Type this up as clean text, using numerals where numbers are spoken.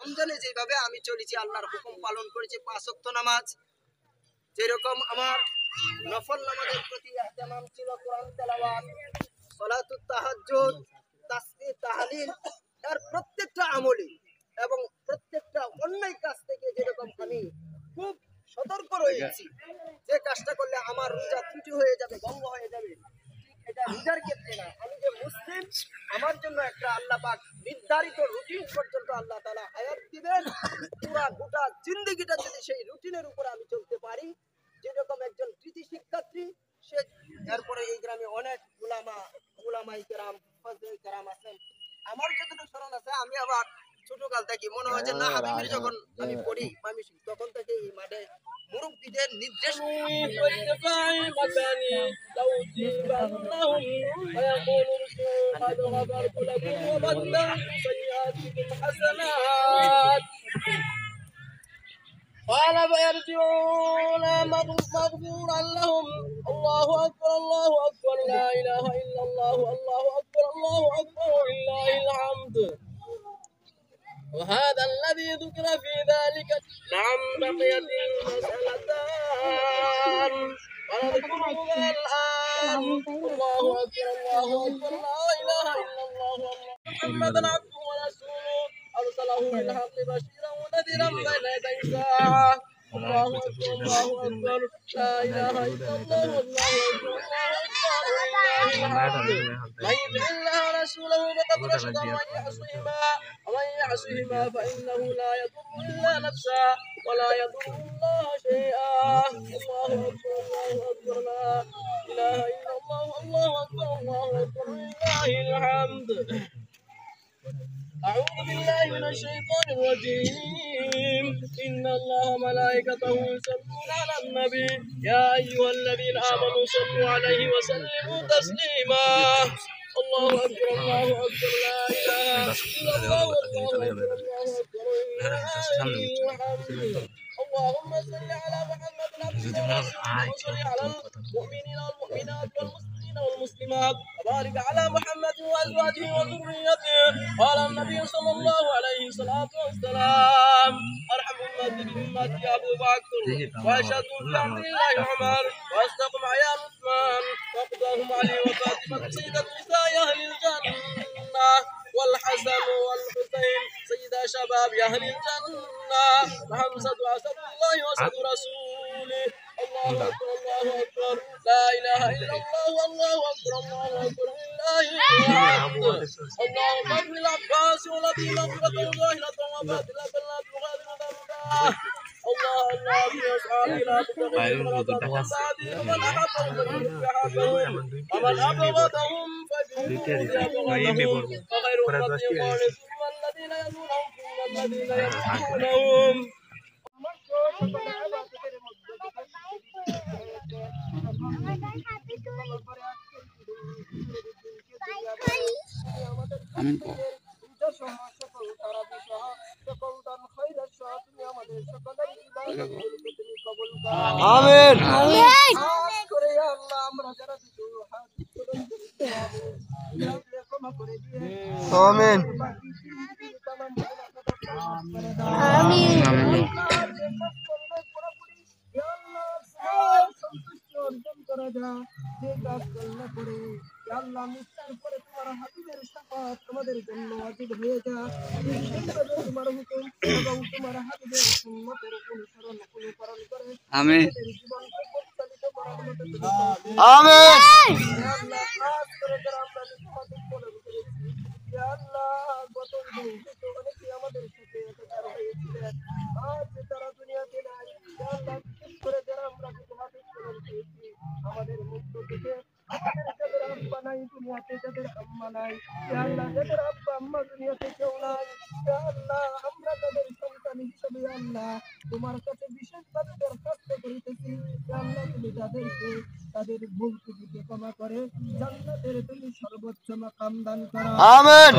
রমজানে যেভাবে আমি চলেছি, আল্লাহর হুকুম পালন করেছি, 5 ওয়াক্ত নামাজ, যেরকম আমার নফল নামাজের প্রতি ইহতিমাম ছিল, কোরআন তেলাওয়াত, সালাতুত তাহাজ্জুদ, তাসবিহ, তাহলিল, এর প্রত্যেকটা আমলি এবং প্রত্যেকটা অন্যায় কাজ থেকে যেরকম আমি খুব সতর্ক রয়েছি, যে কাজটা করলে আমার রোজা ত্রুটি হয়ে যাবে, ভঙ্গ হয়ে যাবে, এটা রোজার ক্ষেত্রে না। আমি যে মুসলিম, আমার জন্য একটা আল্লাহ পাক নির্ধারিত রুটিন পর্যন্ত আল্লাহ তাআলা হায়াত দিবেন। পুরা গোটা জিন্দেগিটা যদি সেই রুটিনের উপর আমি চলতে পারি, যেরকম একজন কৃতি শিক্ষার্থী, সে এরপরে এই গ্রামে অনেক উলামায়ে কেরাম, ফজলে কেরাম আছেন। আমার যতটুকু স্মরণ আছে, আমি আবার ছোটকাল থেকে মনে হয় যে না হাবিবির যখন আমি পড়ি তখন থেকে এই মাঠে মুরব্বীদের নির্দেশ قال فيرجعون مغفورا لهم. الله أكبر الله أكبر لا إله إلا الله الله أكبر ولله الحمد. وهذا الذي ذكر في ذلك. نعم بقيت المسألتان ونذكرها الآن. الله أكبر الله أكبر لا إله إلا الله محمدا عبده ورسوله أرسله بالحق بشيرا ونذيرا بين يدي الساعة. الله أكبر الله أكبر لا إله إلا الله والله أكبر الله أكبر ولله الحمد. من يطع الله ورسوله فقد رشد ومن يعصهما فإنه لا يضر إلا نفسه ولا يضر الله شيئا. الله أكبر الله أكبر لا إله إلا الله الله أكبر ولله الحمد. أعوذ بالله من الشيطان الرجيم. إن الله وملائكته يصلون على النبي يا أيها الذين آمنوا صلوا عليه وسلموا تسليما. الله أكبر الله أكبر لا إله إلا الله والله أكبر الله أكبر ولله الحمد. اللهم صل على محمد عبدك ورسولك وصل على المؤمنين والمؤمنات والمسلمين والمسلمات وبارك على محمد وأزواجه وذريته. قال النبي صلى الله عليه الصلاة والسلام أرحم أمتي بأمتي أبو بكر وأشهد بأمر الله عمر وأصدقهم عيال عثمان وأقدرهم علي وفاطمة سيدة نساء أهل الجنة والحسن والحسين سيد شباب أهل الجنة وحمزة أسد الله وأسد رسوله. الله أكبر الله أكبر لا إله إلا الله والله أكبر الله أكبر لله الحمد. اللهم اغفر العباس والذي مغفرة ظاهرة وباطنة لا تغادر ذنبا. الله الله في أصحابه لا تتغير ومن أحبهم ومن أبغضهم فبغضهم وغير أمتي ثم الذين يلونهم ثم الذين يلونهم. আমিন আমিন আমিন। আমাদের জন্য ওয়াজিব হয়ে যা তোমার হুকুম এবং তোমার হাবিবের সুন্নতের অনুসরণ অনুকরণ করে আমিন পরিচালিত করার মতো আমিন। আল্লাহ খাস করে যারা আমরা তোমাদের বলে করেছি ইয়া আল্লাহ গত অনেকে আমাদের সাথে একবার হয়েছিলেন, আজ তারা দুনিয়াতে নাই। ইয়া আল্লাহ বিশেষ করে যারা আমরা তোমাদের বলে করেছি আমাদের মুক্ত থেকে আমাদের যাদের আব্বা নাই দুনিয়াতে, যাদের আম্মা নাই, ইয়া আল্লাহ যাদের আব্বা আম্মা দুনিয়াতে কেউ নাই, ইয়া আল্লাহ আমরা তাদের সন্তান হিসেবে আল্লাহ তোমার কাছে বিশেষভাবে দরখাস্ত করিতেছি। ইয়া আল্লাহ তুমি তাদেরকে তাদের ভুল ত্রুটিকে ক্ষমা করে জান্নাতের তুমি সর্বোচ্চ মাকাম দান করো আমিন।